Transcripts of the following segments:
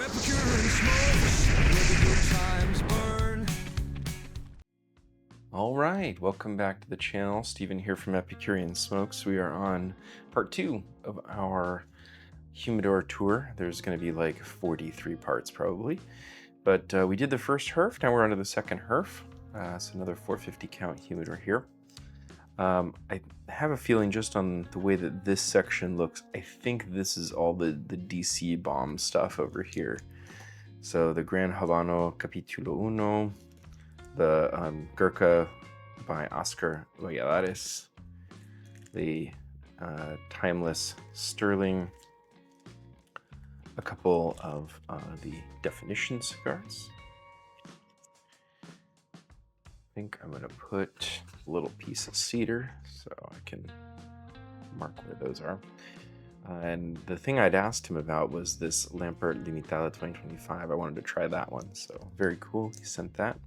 Epicurean Smokes, where the good times burn. All right, welcome back to the channel. Steven here from Epicurean Smokes. We are on part 2 of our humidor tour. There's going to be like 43 parts probably, but we did the first Herf. Now we're on to the second Herf. So another 450 count humidor here. I have a feeling just on the way that this section looks, I think this is all the DC bomb stuff over here. So the Gran Habano Capítulo Uno, the Gurkha by Oscar Valladares, the Timeless Sterling, a couple of the Definition cigars. I think I'm going to put a little piece of cedar so I can mark where those are. And the thing I'd asked him about was this Lampert Limitada 2025. I wanted to try that one, so very cool. He sent that.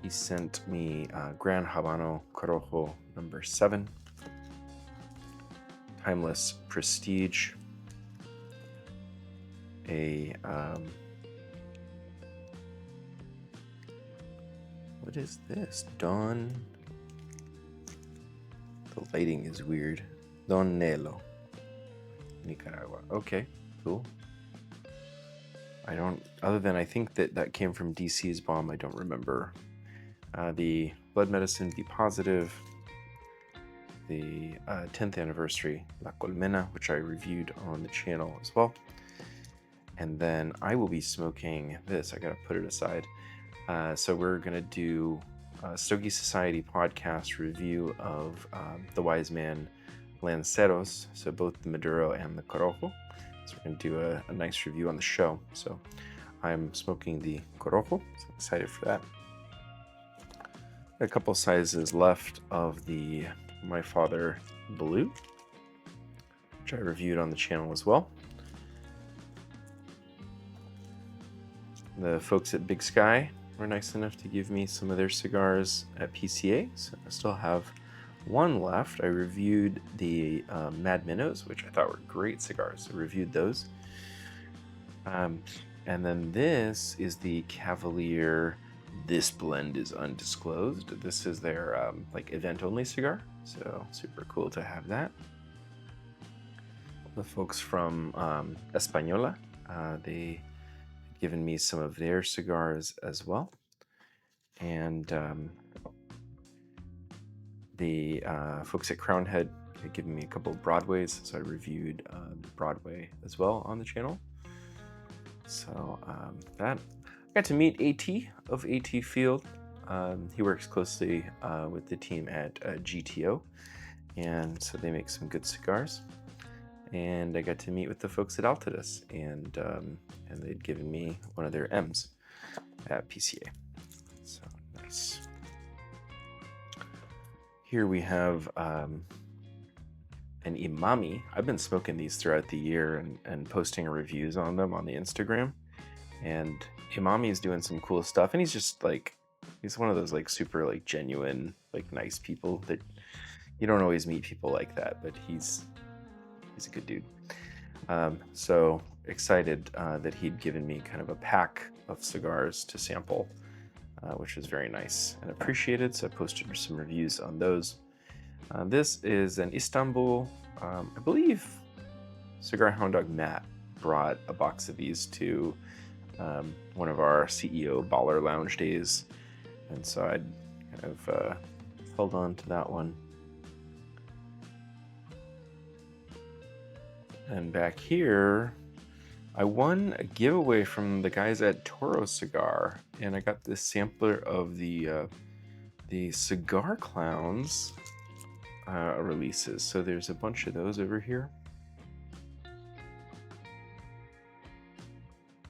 He sent me Gran Habano Corojo number 7, Timeless Prestige, a what is this? Don. The lighting is weird. Don Nelo, Nicaragua. Okay, cool. I don't, other than I think that came from DC's bomb, I don't remember. The Blood Medicine Be Positive, the 10th anniversary La Colmena, which I reviewed on the channel as well. And then I will be smoking this. I gotta put it aside. So we're gonna do a Stogie Society podcast review of the Wise Man Lanceros, so both the Maduro and the Corojo. So we're gonna do a nice review on the show. So I'm smoking the Corojo, so I'm excited for that. A couple sizes left of the My Father Blue, which I reviewed on the channel as well. The folks at Big Sky were nice enough to give me some of their cigars at PCA, so I still have one left. I reviewed the Mad Minnows, which I thought were great cigars. I reviewed those. And then this is the Cavalier. This blend is undisclosed. This is their like event-only cigar, so super cool to have that. The folks from Española, they given me some of their cigars as well, and the folks at Crown Head had given me a couple of Broadways, so I reviewed Broadway as well on the channel. So that I got to meet AT of AT Field. He works closely with the team at GTO, and so they make some good cigars. And I got to meet with the folks at Altadis, and they'd given me one of their M's at PCA. So nice. Here we have an Imami. I've been smoking these throughout the year and posting reviews on them on the Instagram. And Imami is doing some cool stuff, and he's just like, he's one of those like super like genuine, like nice people that you don't always meet people like that, but he's a good dude. So excited that he'd given me kind of a pack of cigars to sample, which was very nice and appreciated. So I posted some reviews on those. This is an Istanbul, I believe Cigar Hound Dog Matt brought a box of these to one of our CEO Baller Lounge days. And so I'd kind of held on to that one. And back here, I won a giveaway from the guys at Toro Cigar, and I got this sampler of the Cigar Clowns releases. So there's a bunch of those over here.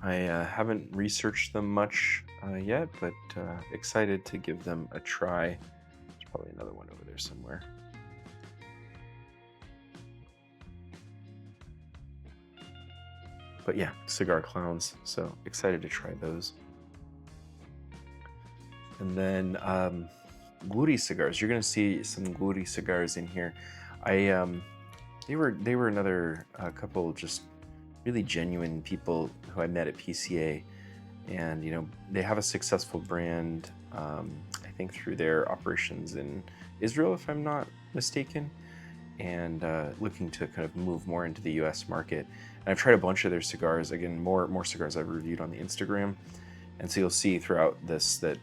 I haven't researched them much yet, but excited to give them a try. There's probably another one over there somewhere. But yeah, Cigar Clowns, so excited to try those. And then Guri cigars. You're gonna see some Guri cigars in here. They were another couple just really genuine people who I met at PCA, and they have a successful brand. I think through their operations in Israel, if I'm not mistaken, and looking to kind of move more into the U.S. market. And I've tried a bunch of their cigars. Again, more cigars I've reviewed on the Instagram, and so you'll see throughout this that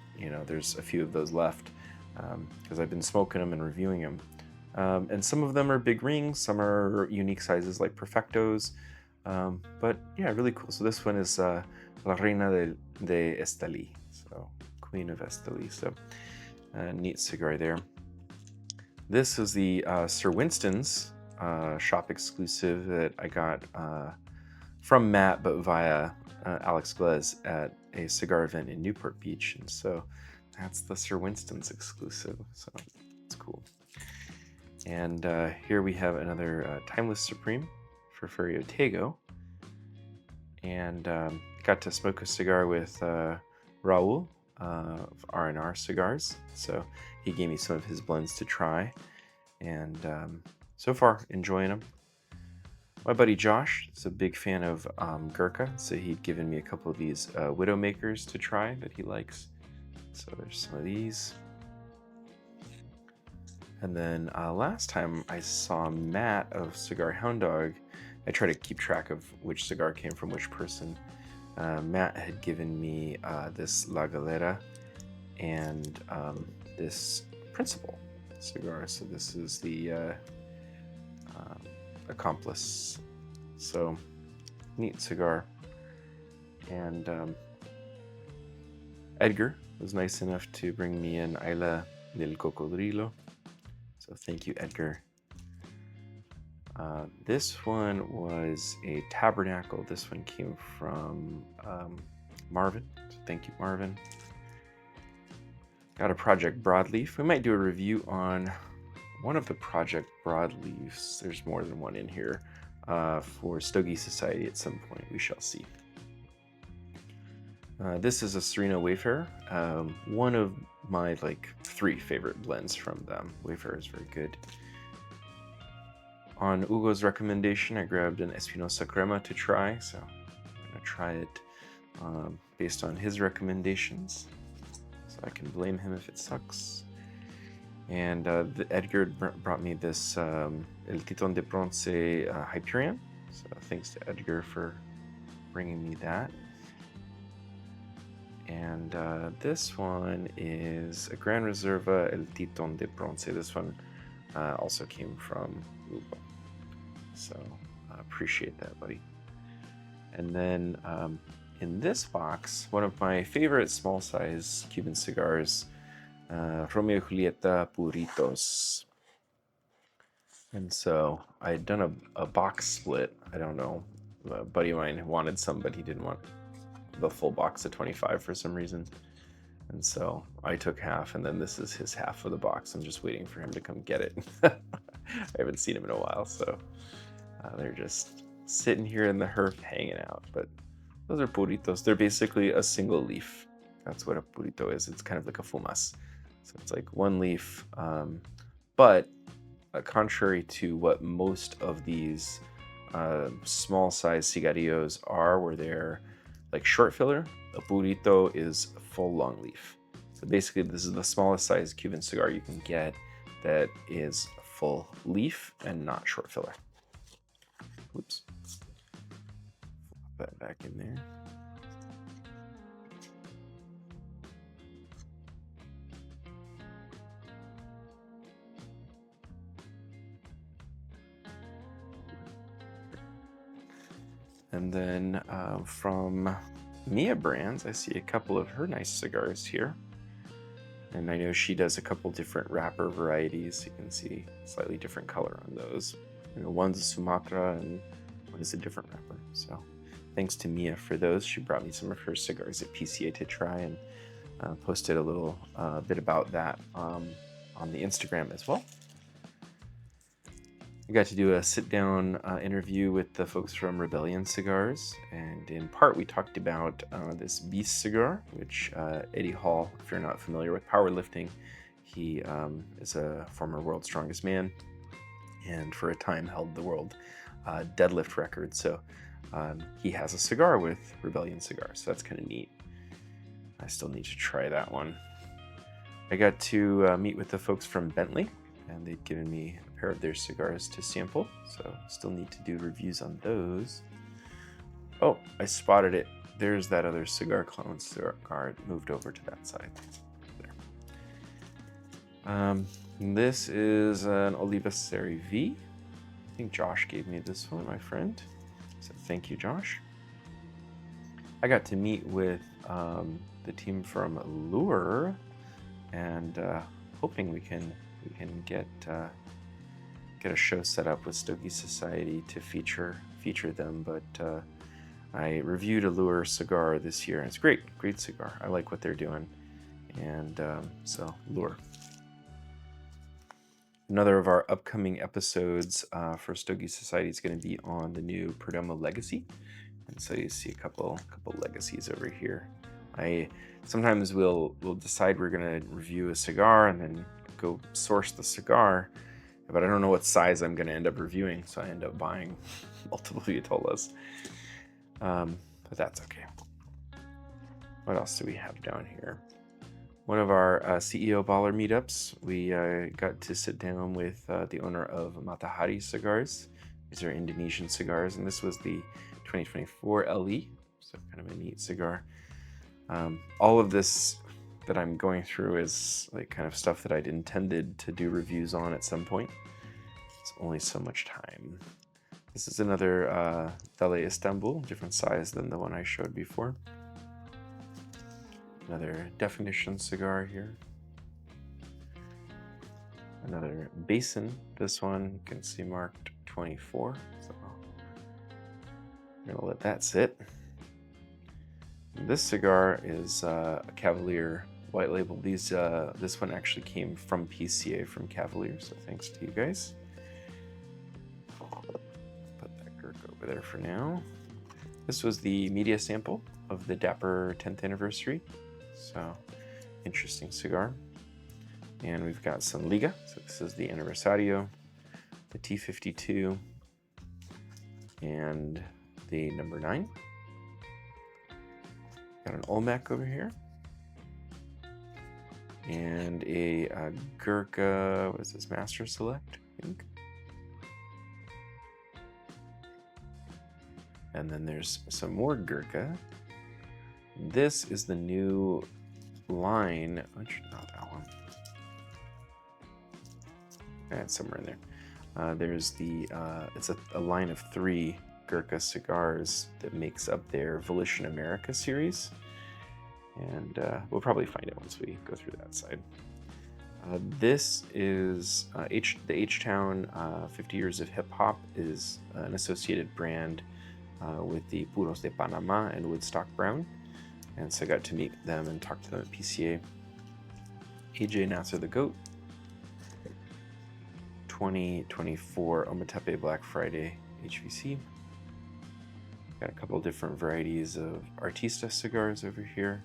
there's a few of those left because I've been smoking them and reviewing them. And some of them are big rings, some are unique sizes like Perfectos, but yeah, really cool. So this one is La Reina de Esteli, so Queen of Esteli. So neat cigar there. This is the Sir Winston's shop exclusive that I got from Matt, but via Alex Glez at a cigar event in Newport Beach. And so that's the Sir Winston's exclusive. So it's cool. And here we have another Timeless Supreme for Ferio Tego. And got to smoke a cigar with Raul of R&R Cigars. So he gave me some of his blends to try. And so far, enjoying them. My buddy Josh is a big fan of Gurkha, so he'd given me a couple of these Widowmakers to try that he likes. So there's some of these. And then last time I saw Matt of Cigar Hound Dog, I try to keep track of which cigar came from which person. Matt had given me this La Galera and this Principal cigar. So this is the Accomplice. So neat cigar. And Edgar was nice enough to bring me an Isla del Cocodrilo. So thank you, Edgar. This one was a Tabernacle. This one came from Marvin. So thank you, Marvin. Got a Project Broadleaf. We might do a review on one of the Project Broadleafs. There's more than one in here for Stogie Society at some point. We shall see. This is a Sereno Wayfarer. One of my 3 favorite blends from them. Wayfarer is very good. On Hugo's recommendation, I grabbed an Espinosa Crema to try, so I'm going to try it based on his recommendations, so I can blame him if it sucks. And Edgar brought me this El Titon de Bronce Hyperion, so thanks to Edgar for bringing me that. And this one is a Gran Reserva El Titon de Bronce. This one also came from Hugo. So I appreciate that, buddy. And then in this box, one of my favorite small size Cuban cigars, Romeo y Julieta Puritos. And so I had done a box split. I don't know. A buddy of mine wanted some, but he didn't want the full box of 25 for some reason. And so I took half, and then this is his half of the box. I'm just waiting for him to come get it. I haven't seen him in a while, so they're just sitting here in the Herf hanging out. But those are puritos. They're basically a single leaf. That's what a purito is. It's kind of like a fumas. So it's like one leaf. But contrary to what most of these small size cigarillos are, where they're like short filler, a purito is a full long leaf. So basically this is the smallest size Cuban cigar you can get that is full leaf and not short filler. Oops. Flop that back in there. And then from Mia Brands, I see a couple of her nice cigars here. And I know she does a couple different wrapper varieties. You can see slightly different color on those. One's a Sumatra and one is a different wrapper. So thanks to Mia for those. She brought me some of her cigars at PCA to try, and posted a little bit about that on the Instagram as well. I got to do a sit-down interview with the folks from Rebellion Cigars, and in part we talked about this Beast cigar, which Eddie Hall, if you're not familiar with powerlifting, he is a former world's strongest man, and for a time held the world deadlift record. So he has a cigar with Rebellion Cigars, so that's kind of neat. I still need to try that one. I got to meet with the folks from Bentley, and they'd given me a pair of their cigars to sample, so still need to do reviews on those. Oh, I spotted it. There's that other cigar clone cigar. It moved over to that side. There. This is an Oliva Seri V. I think Josh gave me this one, my friend. So thank you, Josh. I got to meet with the team from Lure, and hoping we can get a show set up with Stogie Society to feature them. But I reviewed a Lure cigar this year, and it's great cigar. I like what they're doing, and so Lure. Another of our upcoming episodes for Stogie Society is going to be on the new Perdomo Legacy, and so you see a couple legacies over here. Sometimes we'll decide we're going to review a cigar and then go source the cigar, but I don't know what size I'm going to end up reviewing, so I end up buying multiple Vitolas. But that's okay. What else do we have down here? One of our CEO Baller meetups, we got to sit down with the owner of Matahari Cigars. These are Indonesian cigars, and this was the 2024 LE, so kind of a neat cigar. All of this that I'm going through is like kind of stuff that I'd intended to do reviews on at some point. It's only so much time. This is another Dale Istanbul, different size than the one I showed before. Another definition cigar here. Another Basin. This one you can see marked 24. So I'm gonna let that sit. This cigar is a Cavalier white label. This one actually came from PCA from Cavalier, so thanks to you guys. Put that Gurk over there for now. This was the media sample of the Dapper 10th anniversary. So, interesting cigar. And we've got some Liga. So this is the Aniversario, the T52, and the number 9. Got an Olmec over here. And a Gurkha, what is this, Master Select, I think. And then there's some more Gurkha. This is the new line, which not that one. It's somewhere in there. There's the it's a line of 3 Gurkha cigars that makes up their Volition America series, and we'll probably find it once we go through that side. This is the H-Town 50 Years of Hip Hop is an associated brand with the Puros de Panama and Woodstock Brown. And so I got to meet them and talk to them at PCA. AJ Nasser the Goat. 2024 Ometepe Black Friday HVC. Got a couple different varieties of Artista cigars over here,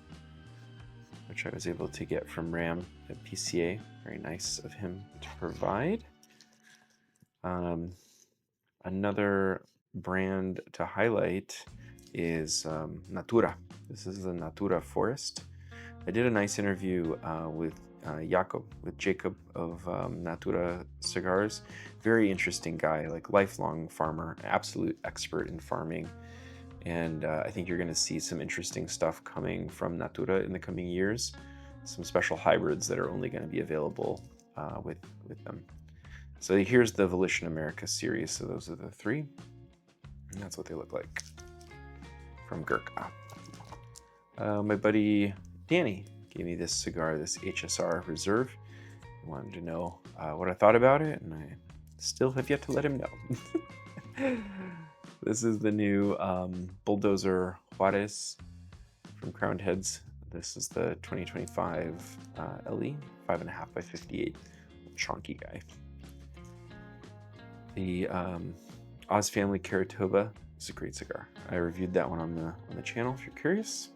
which I was able to get from Ram at PCA. Very nice of him to provide. Another brand to highlight is Natura. This is the Natura Forest. I did a nice interview with Jacob of Natura Cigars. Very interesting guy, like lifelong farmer, absolute expert in farming. And I think you're going to see some interesting stuff coming from Natura in the coming years. Some special hybrids that are only going to be available with them. So here's the Volition America series. So those are the 3. And that's what they look like from Gurkha. My buddy Danny gave me this cigar, this HSR Reserve. He wanted to know what I thought about it, and I still have yet to let him know. This is the new Bulldozer Juarez from Crowned Heads. This is the 2025 LE, 5.5 by 58, chunky guy. The Oz Family Caratoba is a great cigar. I reviewed that one on the channel if you're curious.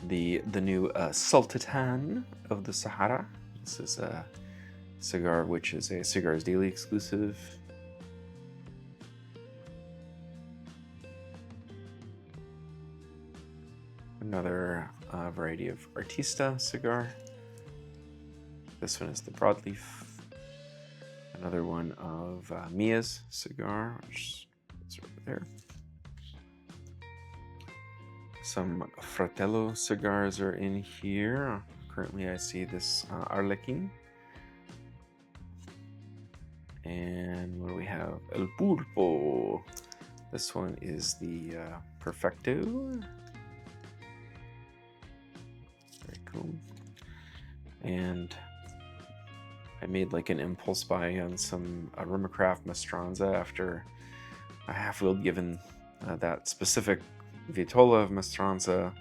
The new Sultan of the Sahara. This is a cigar which is a Cigars Daily exclusive. Another variety of Artista cigar. This one is the broadleaf. Another one of Mia's cigar, which is over there. Some Fratello cigars are in here. Currently I see this Arlequin. And what do we have? El Pulpo. This one is the Perfecto. Very cool. And I made like an impulse buy on some Aromatherapy Mastranza after I half-wheeled given that specific Vitola of Mastranza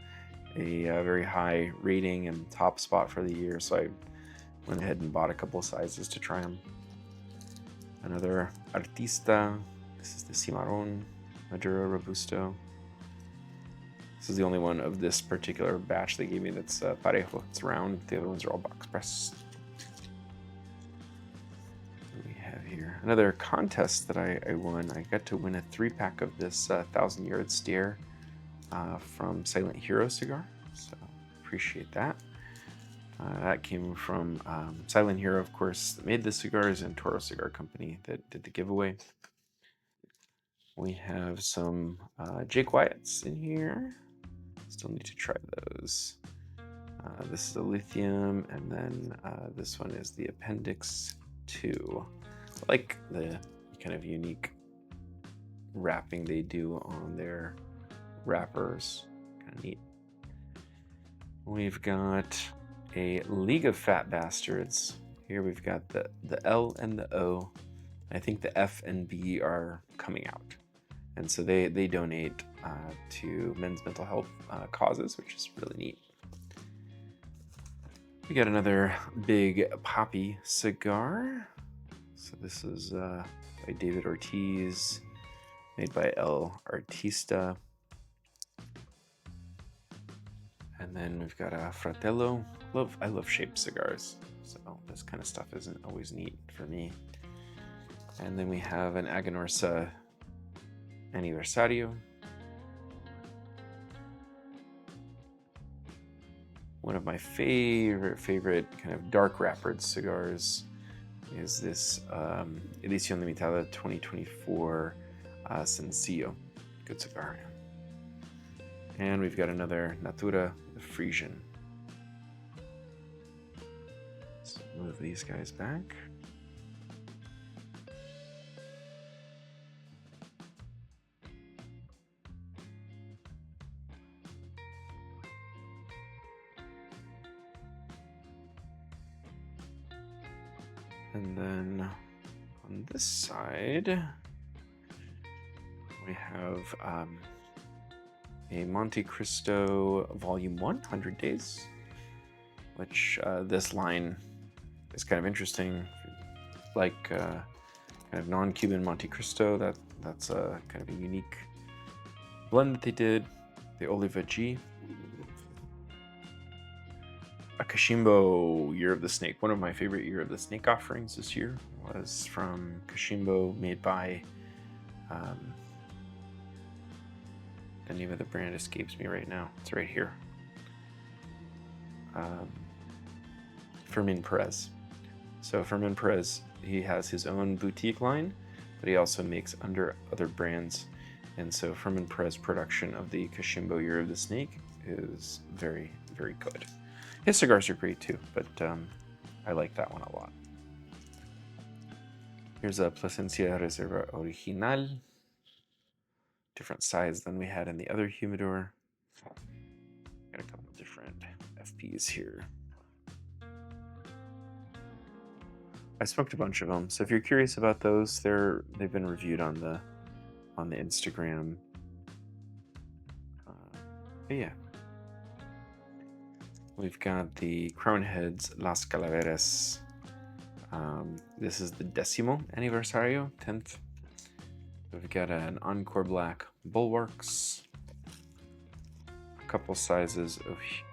a very high rating and top spot for the year. So I went ahead and bought a couple sizes to try them. Another Artista. This is the Cimarron Maduro Robusto. This is the only one of this particular batch they gave me that's parejo. It's round. The other ones are all box pressed. What do we have here? Another contest that I won. I got to win a 3-pack of this 1,000 Yard Stare from Silent Hero Cigar. So appreciate that. That came from Silent Hero, of course, that made the cigars, and Toro Cigar Company that did the giveaway. We have some Jake Wyatts in here. Still need to try those. This is a lithium, and then this one is the Appendix 2. I like the kind of unique wrapping they do on their wrappers. Kind of neat. We've got a League of Fat Bastards. Here we've got the L and the O. I think the F and B are coming out. And so they donate to men's mental health causes, which is really neat. We got another big poppy cigar. So this is by David Ortiz, made by El Artista. And then we've got a Fratello. I love shaped cigars, so this kind of stuff isn't always neat for me. And then we have an Aganorsa Aniversario. One of my favorite kind of dark wrappered cigars is this Edición Limitada 2024 Sencillo. Good cigar. And we've got another Natura Frisian. Let's move these guys back. And then on this side, we have a Monte Cristo Volume 1, 100 Days, which this line is kind of interesting. Like kind of non-Cuban Monte Cristo, that's a kind of a unique blend that they did. The Oliva G. A Kashimbo Year of the Snake. One of my favorite Year of the Snake offerings this year was from Kashimbo, made by the name of the brand escapes me right now. It's right here. Fermin Perez. So Fermin Perez, he has his own boutique line, but he also makes under other brands. And so Fermin Perez production of the Kashimbo Year of the Snake is very, very good. His cigars are great too, but I like that one a lot. Here's a Plasencia Reserva Original. Different size than we had in the other humidor. Got a couple different FPs here. I smoked a bunch of them, so if you're curious about those, they've been reviewed on the Instagram. But yeah. We've got the Crown Heads Las Calaveras. This is the Décimo Aniversario, 10th. We've got an Encore Black Bulwarks. A couple sizes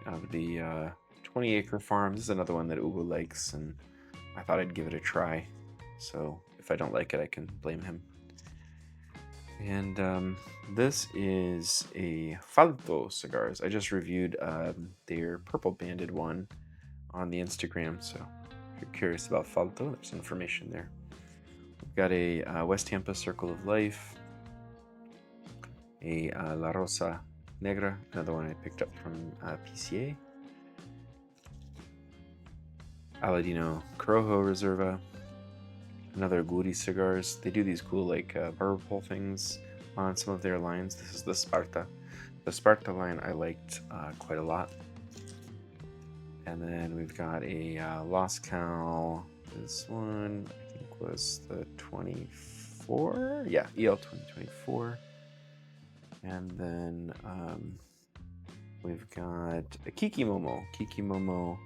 of the 20 Acre Farm. This is another one that Ugo likes, and I thought I'd give it a try. So if I don't like it, I can blame him. And this is a Falto cigars. I just reviewed their purple banded one on the Instagram, so if you're curious about Falto, there's information there. We've got a West Tampa Circle of Life, a La Rosa Negra, another one I picked up from PCA, Aladino Corojo Reserva, another Guri cigars. They do these cool like barber pole things on some of their lines. This is the Sparta. The Sparta line I liked quite a lot. And then we've got a Los Cal. This one I think was the 24. Yeah, EL 2024. And then we've got a Kiki Momo. Kiki Momo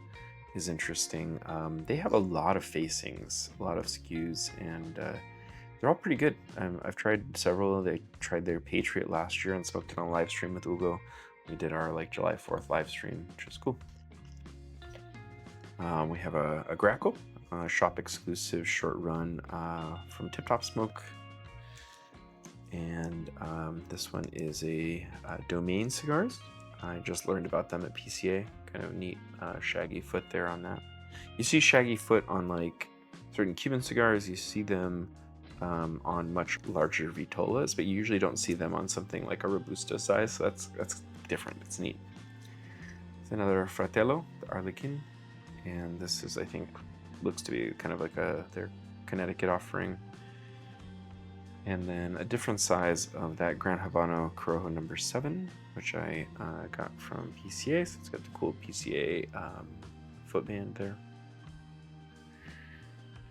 is interesting. They have a lot of facings, a lot of SKUs, and they're all pretty good. I've tried several. They tried their Patriot last year and smoked it on live stream with Ugo. We did our like July 4th live stream, which was cool. We have a Grackle, shop exclusive short run from Tip Top Smoke. And this one is a Domain Cigars. I just learned about them at PCA. Kind of neat shaggy foot there on that. You see shaggy foot on like certain Cuban cigars. You see them on much larger vitolas, but you usually don't see them on something like a Robusto size. So that's different. It's neat. It's another Fratello, the Arlequin, and this is, I think, looks to be kind of like their Connecticut offering. And then a different size of that Gran Habano Corojo number 7, which I got from PCA. So it's got the cool PCA footband there.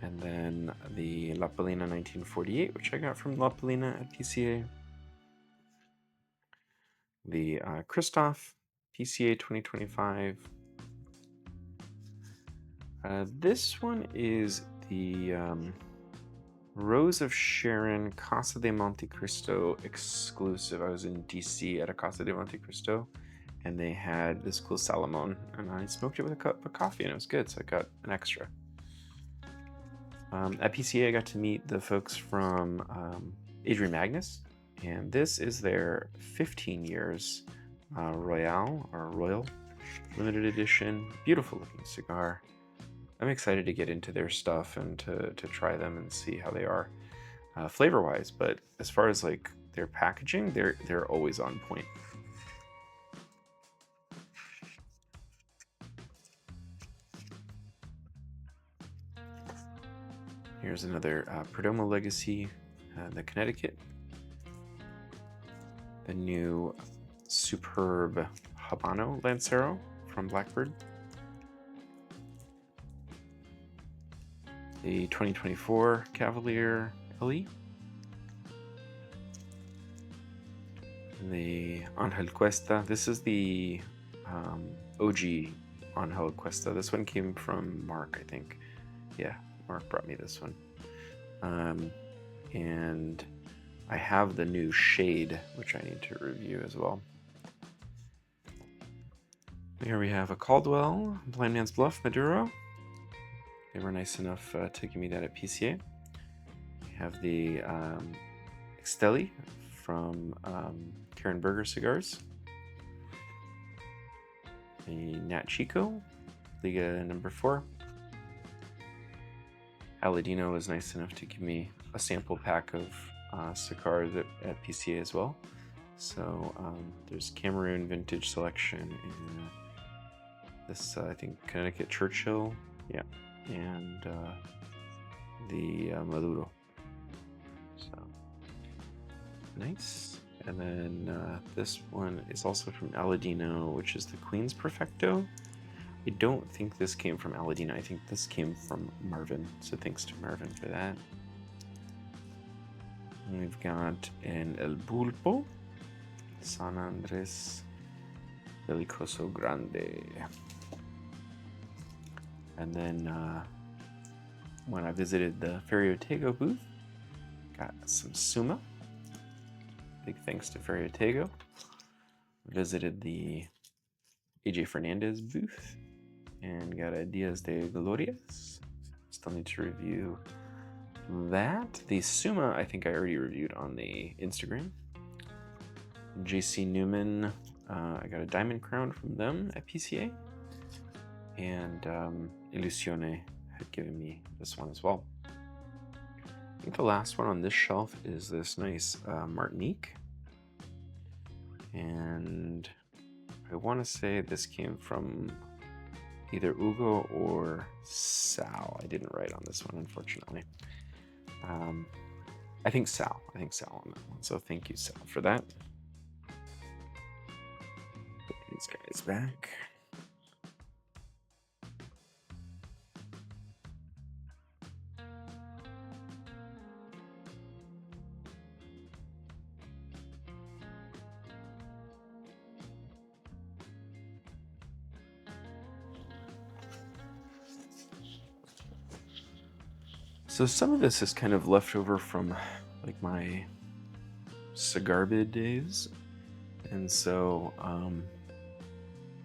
And then the La Palina 1948, which I got from La Palina at PCA. The Christoph PCA 2025. This one is the Rose of Sharon Casa de Monte Cristo exclusive. I was in DC at a Casa de Monte Cristo, and they had this cool Salomon, and I smoked it with a cup of coffee, and it was good, so I got an extra. At PCA, I got to meet the folks from Adrian Magnus, and this is their 15 years Royal limited edition, beautiful looking cigar. I'm excited to get into their stuff and to try them and see how they are flavor wise, but as far as like their packaging, they're always on point. Here's another Perdomo Legacy, the Connecticut, the new superb Habano Lancero from Blackbird, the 2024 Cavalier LE, the Angel Cuesta. This is the OG Angel Cuesta. This one came from Mark, I think. Yeah, Mark brought me this one. And I have the new shade, which I need to review as well. Here we have a Caldwell Blind Man's Bluff Maduro. They were nice enough to give me that at PCA. We have the Exteli from Karen Berger Cigars. The Nat Chico, Liga number 4. Aladino was nice enough to give me a sample pack of cigars at PCA as well. So there's Cameroon Vintage Selection and this, I think, Connecticut Churchill. Yeah. And the Maduro. So nice. And then this one is also from Aladino, which is the Queen's Perfecto. I don't think this came from Aladino. I think this came from Marvin. So thanks to Marvin for that. And we've got an El Pulpo, San Andres Belicoso Grande. And then when I visited the Ferriotego booth, got some Suma. Big thanks to Ferriotego. Visited the AJ Fernandez booth and got a Diaz de Glorias. Still need to review that. The Suma, I think I already reviewed on the Instagram. JC Newman, I got a Diamond Crown from them at PCA. And Illusione had given me this one as well. I think the last one on this shelf is this nice Martinique. And I want to say this came from either Ugo or Sal. I didn't write on this one, unfortunately. I think Sal. I think Sal on that one. So thank you, Sal, for that. Put these guys back. So some of this is kind of leftover from like my cigar bid days, and so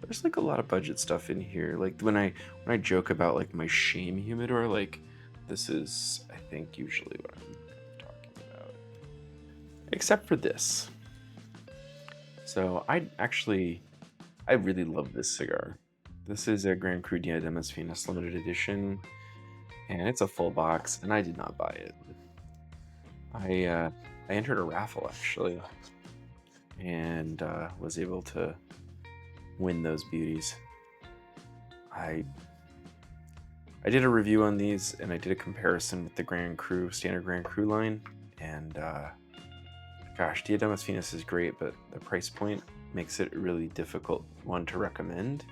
there's like a lot of budget stuff in here. Like when I joke about like my shame humidor, like this is I think usually what I'm talking about, except for this. So I really love this cigar. This is a Gran Cru Dia de las Finas limited edition. And it's a full box, and I did not buy it. I entered a raffle actually, and was able to win those beauties. I did a review on these, and I did a comparison with the Grand Cru standard Grand Cru line, and gosh, Dia de las Finas is great, but the price point makes it a really difficult one to recommend.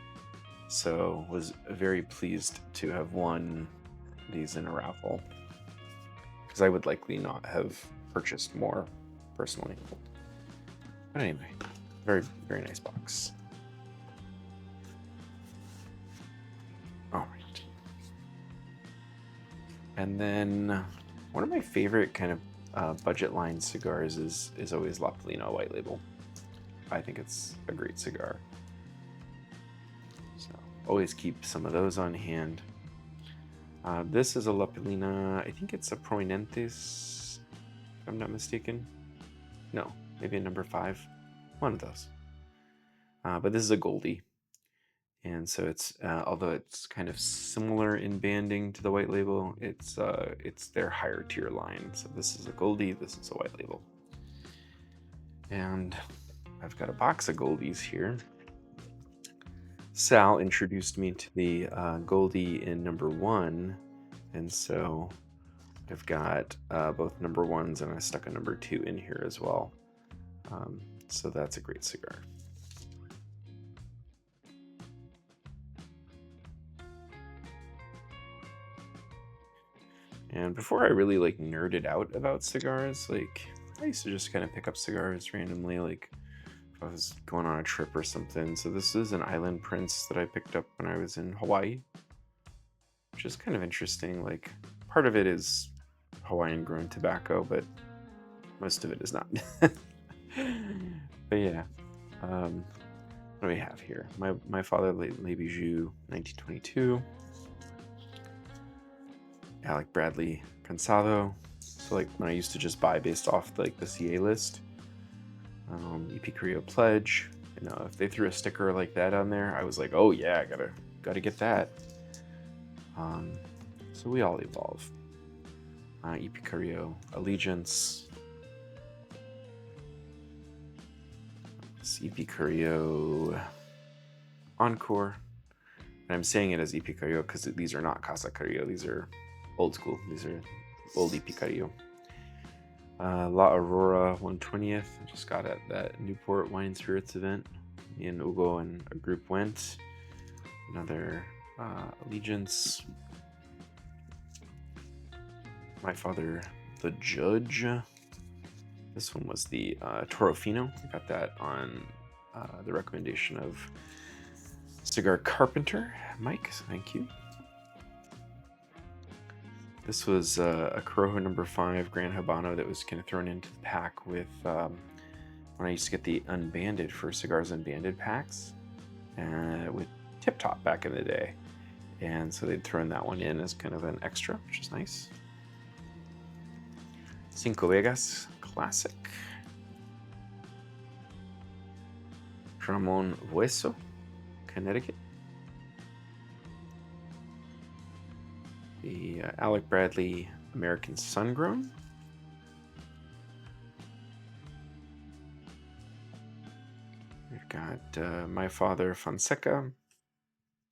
So was very pleased to have won these in a raffle, because I would likely not have purchased more personally. But anyway, very, very nice box. All right. And then one of my favorite kind of budget line cigars is always La Polina white label. I think it's a great cigar. So always keep some of those on hand. This is a La Polina, I think it's a Prominentes, if I'm not mistaken. No, maybe a number 5, one of those. But this is a Goldie. And so it's, although it's kind of similar in banding to the white label, it's their higher tier line. So this is a Goldie, this is a white label. And I've got a box of Goldies here. Sal introduced me to the Goldie in number 1, and so I've got both number 1s, and I stuck a number 2 in here as well. So that's a great cigar. And before I really like nerded out about cigars, like I used to just kind of pick up cigars randomly, like I was going on a trip or something. So this is an Island Prince that I picked up when I was in Hawaii, which is kind of interesting. Like part of it is Hawaiian grown tobacco, but most of it is not. But yeah, what do we have here? My father, Le Bijou, 1922. Alec Bradley Cansado. So like when I used to just buy based off like the CA list. Epicurean Pledge. You know, if they threw a sticker like that on there, I was like, oh yeah, I gotta get that. So we all evolve. Epicurean Allegiance. It's Epicurean Encore. And I'm saying it as Epicurean because these are not Casa Carrillo. These are old school. These are old Epicurean. La Aurora 120th. I just got at that Newport Wine and Spirits event. Me and Ugo and a group went. Another Allegiance. My Father, the Judge. This one was the Torofino. I got that on the recommendation of Cigar Carpenter, Mike. Thank you. This was a Corojo number 5 Grand Habano that was kind of thrown into the pack with when I used to get the unbanded for Cigars Unbanded packs with Tip Top back in the day. And so they'd thrown that one in as kind of an extra, which is nice. Cinco Vegas Classic. Ramon Hueso, Connecticut. The Alec Bradley American Sun-Grown. We've got My Father Fonseca,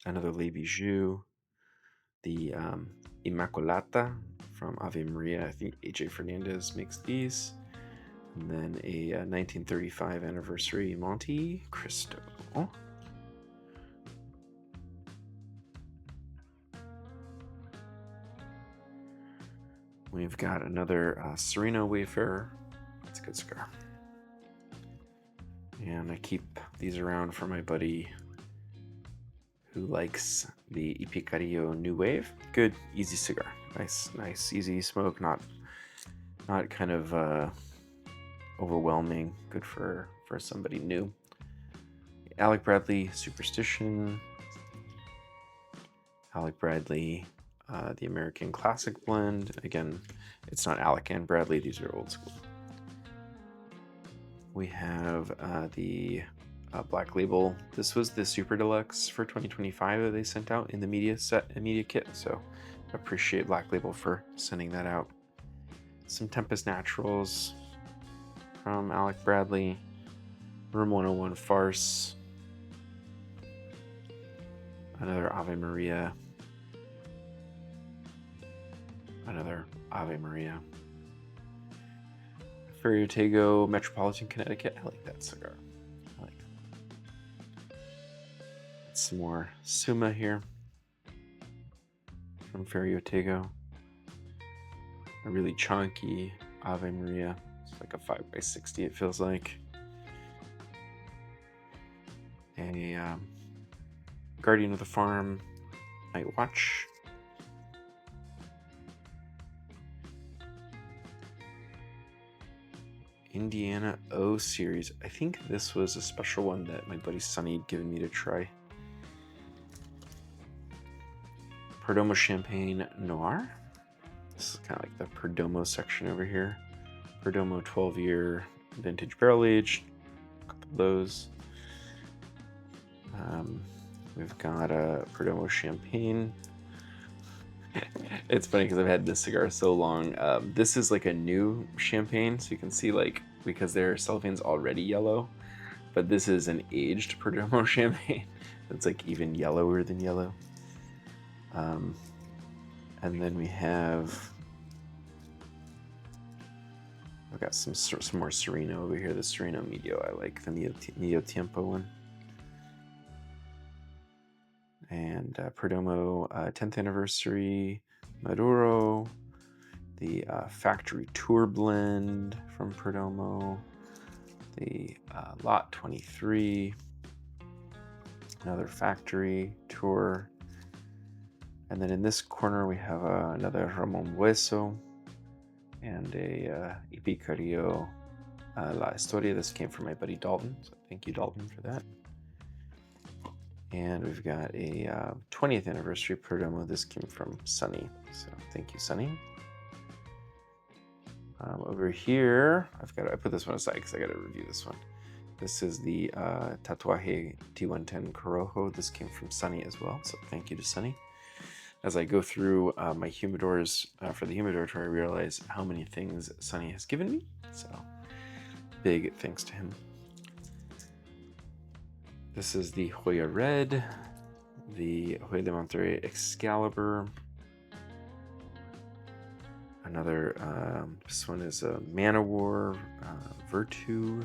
another Le Bijou, the Immaculata from Ave Maria. I think AJ Fernandez makes these. And then a 1935 anniversary Monte Cristo. We've got another Sereno Wayfarer. It's a good cigar. And I keep these around for my buddy who likes the Epicurean New Wave. Good, easy cigar. Nice, easy smoke. Not kind of overwhelming. Good for somebody new. Alec Bradley Superstition. Alec Bradley, the American Classic Blend. Again, it's not Alec and Bradley. These are old school. We have the Black Label. This was the Super Deluxe for 2025 that they sent out in the media kit. So appreciate Black Label for sending that out. Some Tempest Naturals from Alec Bradley. Room 101 Farce. Another Ave Maria. Another Ave Maria. Ferriotego Metropolitan Connecticut. I like that cigar. I like that. Some more Suma here from Ferriotego. A really chunky Ave Maria. It's like a 5x60, it feels like. A Guardian of the Farm Night Watch. Indiana O series. I think this was a special one that my buddy Sonny had given me to try. Perdomo Champagne Noir. This is kind of like the Perdomo section over here. Perdomo 12-year vintage barrel aged. A couple of those. We've got a Perdomo Champagne. It's funny because I've had this cigar so long. This is like a new champagne, so you can see, like, because their cellophane's already yellow, but this is an aged Perdomo champagne. It's like even yellower than yellow. And then we have, I've got some more Sereno over here. The Sereno Medio, I like the Medio Tiempo one. And Perdomo 10th anniversary Maduro, the Factory Tour blend from Perdomo, the Lot 23, another Factory Tour, and then in this corner we have another Ramon Hueso and a Epicurean La Historia. This came from my buddy Dalton, so thank you, Dalton, for that. And we've got a 20th anniversary Perdomo. This came from Sunny, so thank you, Sunny. Over here, I put this one aside because I got to review this one. This is the Tatuaje T110 Corojo. This came from Sunny as well, so thank you to Sunny. As I go through my humidors for the humidor tour, I realize how many things Sunny has given me, so big thanks to him. This is the Hoya Red, the Hoya de Monterrey Excalibur. Another, this one is a Manowar Virtu.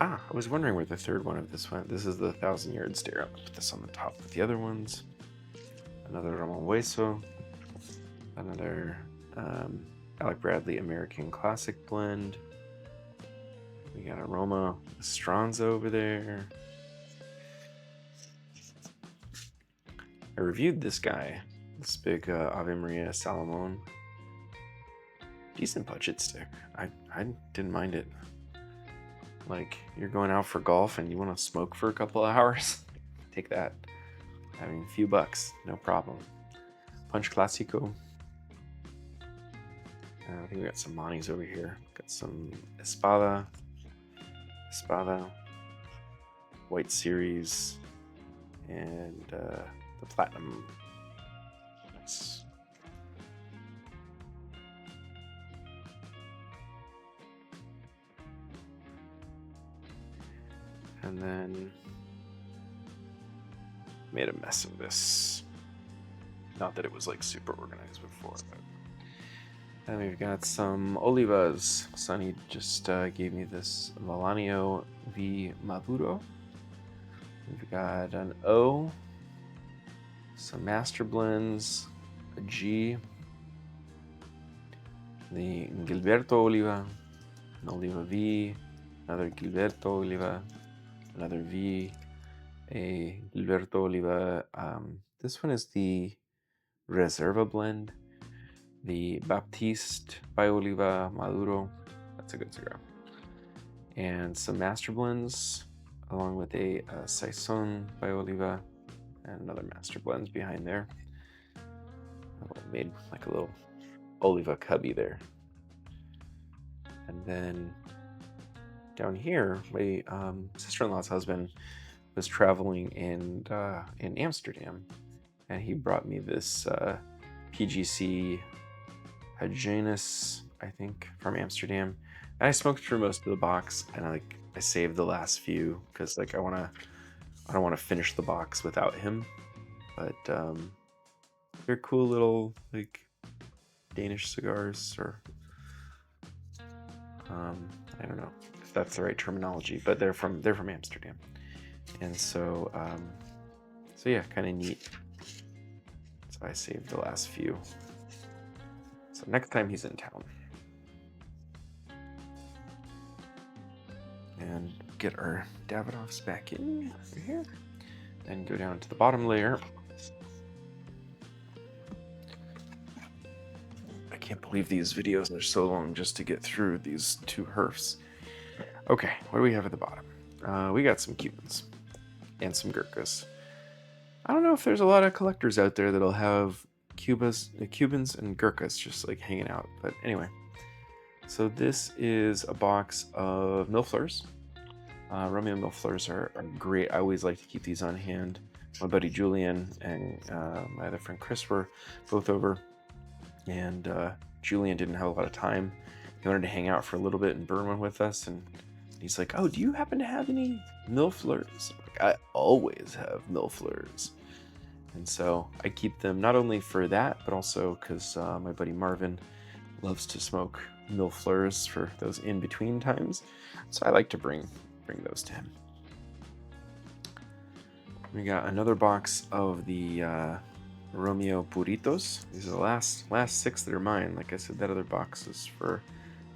I was wondering where the third one of this went. This is the 1,000 Yard Stare. I'm gonna put this on the top with the other ones. Another Ramon Hueso. Another Alec Bradley American Classic Blend. We got Aroma Estranza over there. I reviewed this guy, this big Ave Maria Salomon. Decent budget stick. I didn't mind it. Like, you're going out for golf and you want to smoke for a couple of hours? Take that. I mean, a few bucks, no problem. Punch Classico. I think we got some Manis over here. Got some Espada, White Series, and the Platinum. Nice. And then made a mess of this. Not that it was like super organized before, but. And we've got some Olivas. Sonny just gave me this Valanio V Maduro. We've got an O, some Master Blends, a G, the Gilberto Oliva, an Oliva V, another Gilberto Oliva, another V, a Gilberto Oliva. This one is the Reserva blend. The Baptiste by Oliva Maduro. That's a good cigar. And some Master Blends, along with a Saison by Oliva, and another Master Blends behind there. I made like a little Oliva cubby there. And then down here, my sister-in-law's husband was traveling in Amsterdam, and he brought me this PGC Hygienus, I think, from Amsterdam. And I smoked through most of the box, and I saved the last few because I don't want to finish the box without him. But they're cool little like Danish cigars, or I don't know if that's the right terminology, but they're from Amsterdam, and so yeah, kind of neat. So I saved the last few. So next time he's in town. And get our Davidoffs back in over here. Then go down to the bottom layer. I can't believe these videos are so long just to get through these two Herfs. Okay, what do we have at the bottom? We got some Cubans and some Gurkhas. I don't know if there's a lot of collectors out there that'll have Cubans and Gurkhas just like hanging out, but anyway. So this is a box of Millfleurs. Romeo Millfleurs are great. I always like to keep these on hand. My buddy Julian and my other friend Chris were both over, and Julian didn't have a lot of time. He wanted to hang out for a little bit and burn one with us, and he's like, "Oh, do you happen to have any Millfleurs?" Like, I always have Millfleurs. And so I keep them not only for that, but also because my buddy Marvin loves to smoke Millfleurs for those in-between times. So I like to bring those to him. We got another box of the Romeo Puritos. These are the last 6 that are mine. Like I said, that other box is for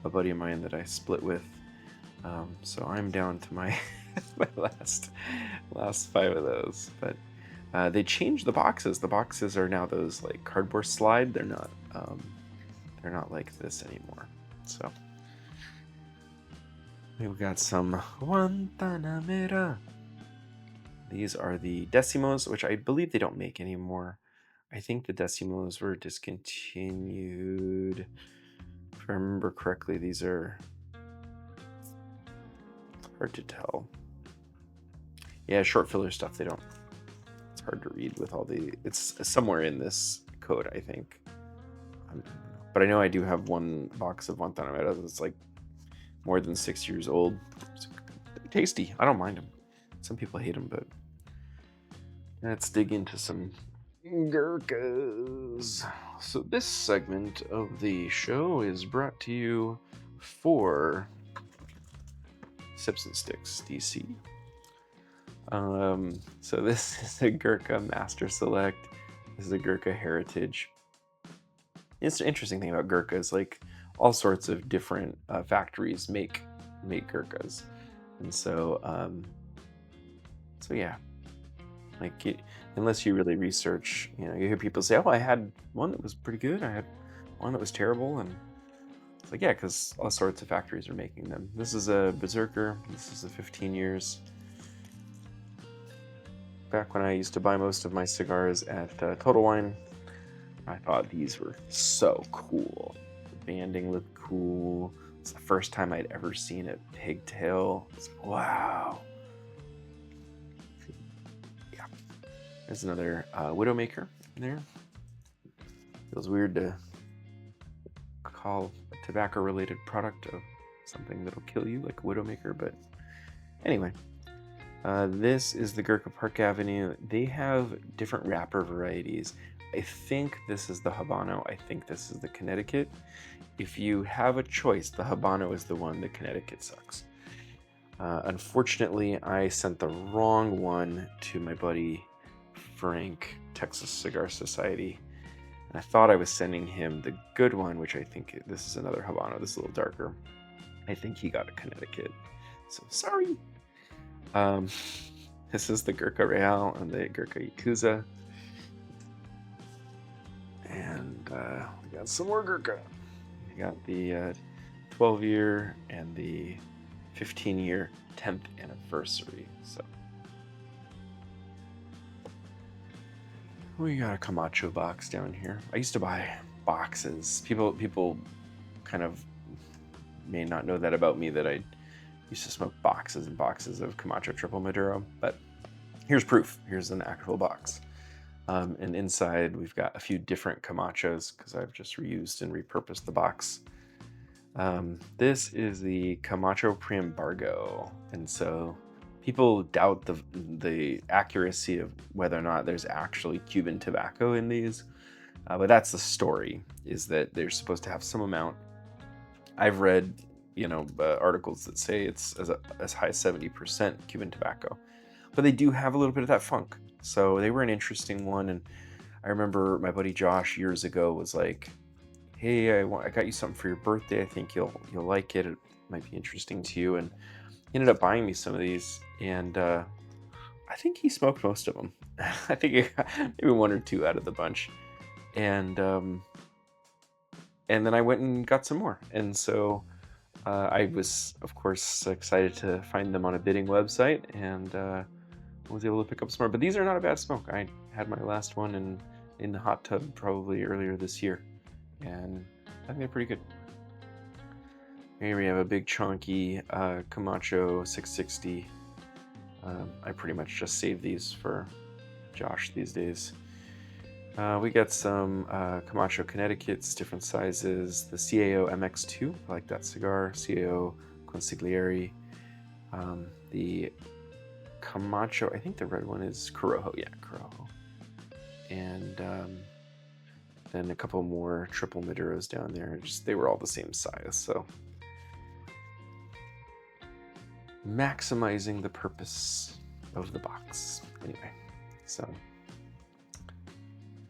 a buddy of mine that I split with. So I'm down to my my last 5 of those. But they changed the boxes. The boxes are now those like cardboard slide. They're not like this anymore. So we've got some Guantanamera. These are the Decimos, which I believe they don't make anymore. I think the Decimos were discontinued. If I remember correctly, these are hard to tell. Yeah, short filler stuff, they don't. It's hard to read with all the. It's somewhere in this code, I think. But I know I do have one box of Guantanamera that's like more than 6 years old. It's tasty. I don't mind them. Some people hate them, but let's dig into some Gurkhas. So this segment of the show is brought to you for Sips and Sticks DC. So this is a Gurkha Master Select. This is a Gurkha Heritage. It's an interesting thing about Gurkhas, like all sorts of different factories make Gurkhas, and so yeah, like unless you really research, you hear people say, "Oh, I had one that was pretty good. I had one that was terrible," and it's like, yeah, because all sorts of factories are making them. This is a Berserker. This is a 15 years. Back when I used to buy most of my cigars at Total Wine, I thought these were so cool. banding looked cool. It's the first time I'd ever seen a pigtail. Wow. Yeah. There's another Widowmaker in there. Feels weird to call a tobacco-related product of something that'll kill you, like a Widowmaker, but anyway. This is the Gurkha Park Avenue. They have different wrapper varieties. I think this is the Habano. I think this is the Connecticut. If you have a choice, the Habano is the one. The Connecticut sucks. Unfortunately, I sent the wrong one to my buddy Frank, Texas Cigar Society. And I thought I was sending him the good one, which I think this is another Habano. This is a little darker. I think he got a Connecticut. So sorry. This is the Gurkha Real and the Gurkha Yakuza. And we got some more Gurkha. We got the 12-year and the 15-year 10th anniversary. So we got a Camacho box down here. I used to buy boxes. People kind of may not know that about me, that I used to smoke boxes and boxes of Camacho Triple Maduro, but here's proof. Here's an actual box. And inside we've got a few different Camachos because I've just reused and repurposed the box. This is the Camacho Pre-Embargo, and so people doubt the accuracy of whether or not there's actually Cuban tobacco in these, but that's the story, is that they're supposed to have some amount. I've read articles that say it's as high as 70% Cuban tobacco, but they do have a little bit of that funk. So they were an interesting one. And I remember my buddy Josh years ago was like, hey, I got you something for your birthday. I think you'll like it. It might be interesting to you. And he ended up buying me some of these, and I think he smoked most of them. I think he got maybe one or two out of the bunch. And then I went and got some more. And so I was, of course, excited to find them on a bidding website, and was able to pick up some more. But these are not a bad smoke. I had my last one in the hot tub probably earlier this year, and I think they're pretty good. Here we have a big chunky Camacho 660. I pretty much just save these for Josh these days. We got some Camacho Connecticut's, different sizes. The CAO MX2, I like that cigar. CAO Consigliere. The Camacho, I think the red one is Corojo. Yeah, Corojo. And then a couple more triple Maduros down there. They were all the same size, so maximizing the purpose of the box. Anyway, so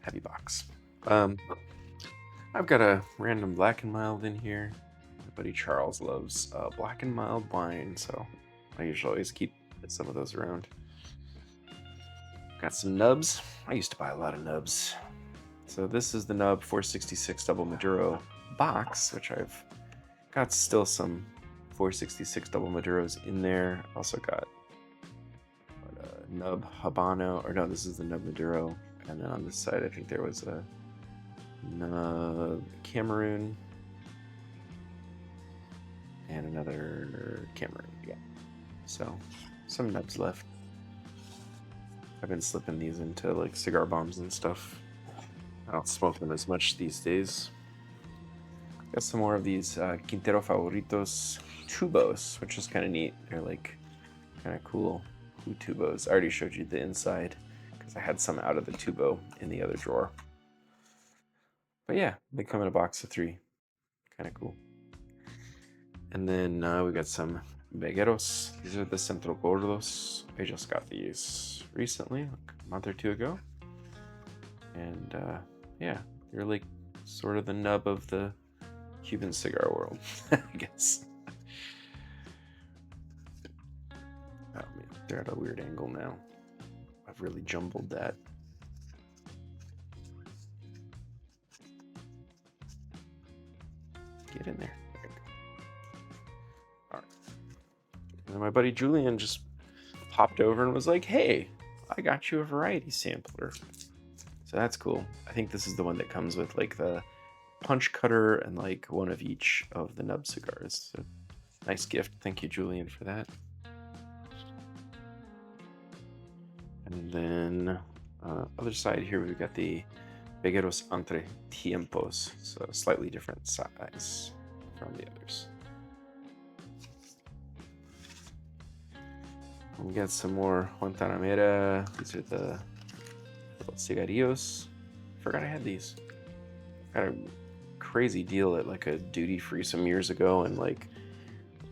heavy box. I've got a random Black and Mild in here. My buddy Charles loves Black and Mild wine, so I usually always keep some of those around. Got some nubs. I used to buy a lot of nubs. So this is the nub 466 Double Maduro box, which I've got still some 466 Double Maduros in there. Also got a nub Habano, or no, this is the nub Maduro. And then on this side, I think there was a nub Cameroon and another Cameroon. Yeah. So some nubs left. I've been slipping these into like cigar bombs and stuff. I don't smoke them as much these days. Got some more of these Quintero Favoritos tubos, which is kind of neat. They're like kind of cool tubos. I already showed you the inside because I had some out of the tubo in the other drawer. But yeah, they come in a box of 3. Kind of cool. And then we got some Vegueros. These are the Centro Gordos. I just got these recently, like a month or 2 ago. And yeah, they're like sort of the nub of the Cuban cigar world, I guess. Oh man, they're at a weird angle now. I've really jumbled that. Get in there. There we go. All right. And then my buddy Julian just popped over and was like, hey, I got you a variety sampler. So that's cool. I think this is the one that comes with like the punch cutter and like one of each of the nub cigars. So, nice gift. Thank you, Julian, for that. And then other side here, we've got the Vegueros Entre Tiempos, so slightly different size from the others. We got some more Guantanamera. These are the little cigarillos. Forgot I had these. Got a crazy deal at like a duty free some years ago, and like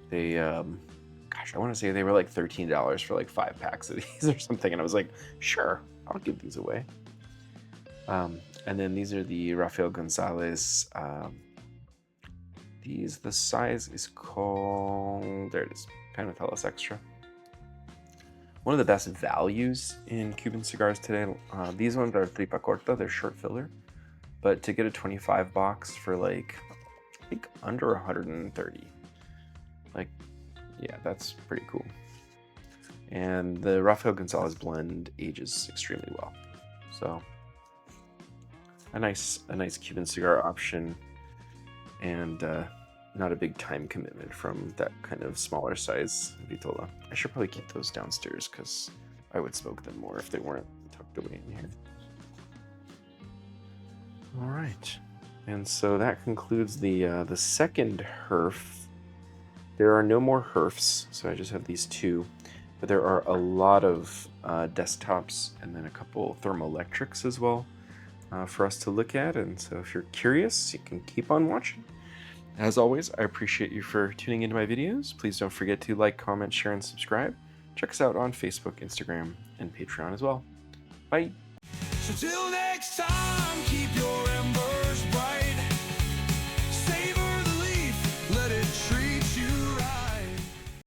they, gosh, I want to say they were like $13 for like 5 packs of these or something, and I was like, sure, I'll give these away. And then these are the Rafael Gonzalez. The size is called, there it is, Panatellas Extra. One of the best values in Cuban cigars today. These ones are tripa corta, they're short filler, but to get a 25 box for like, I think under 130. Like, yeah, that's pretty cool. And the Rafael Gonzalez blend ages extremely well. So a nice Cuban cigar option, and not a big time commitment from that kind of smaller size vitola. I should probably keep those downstairs because I would smoke them more if they weren't tucked away in here. All right, and so that concludes the second Herf. There are no more Herfs, so I just have these two, but there are a lot of desktops and then a couple thermoelectrics as well for us to look at. And so if you're curious, you can keep on watching. As always, I appreciate you for tuning into my videos. Please don't forget to like, comment, share, and subscribe. Check us out on Facebook, Instagram, and Patreon as well. Bye. So till next time.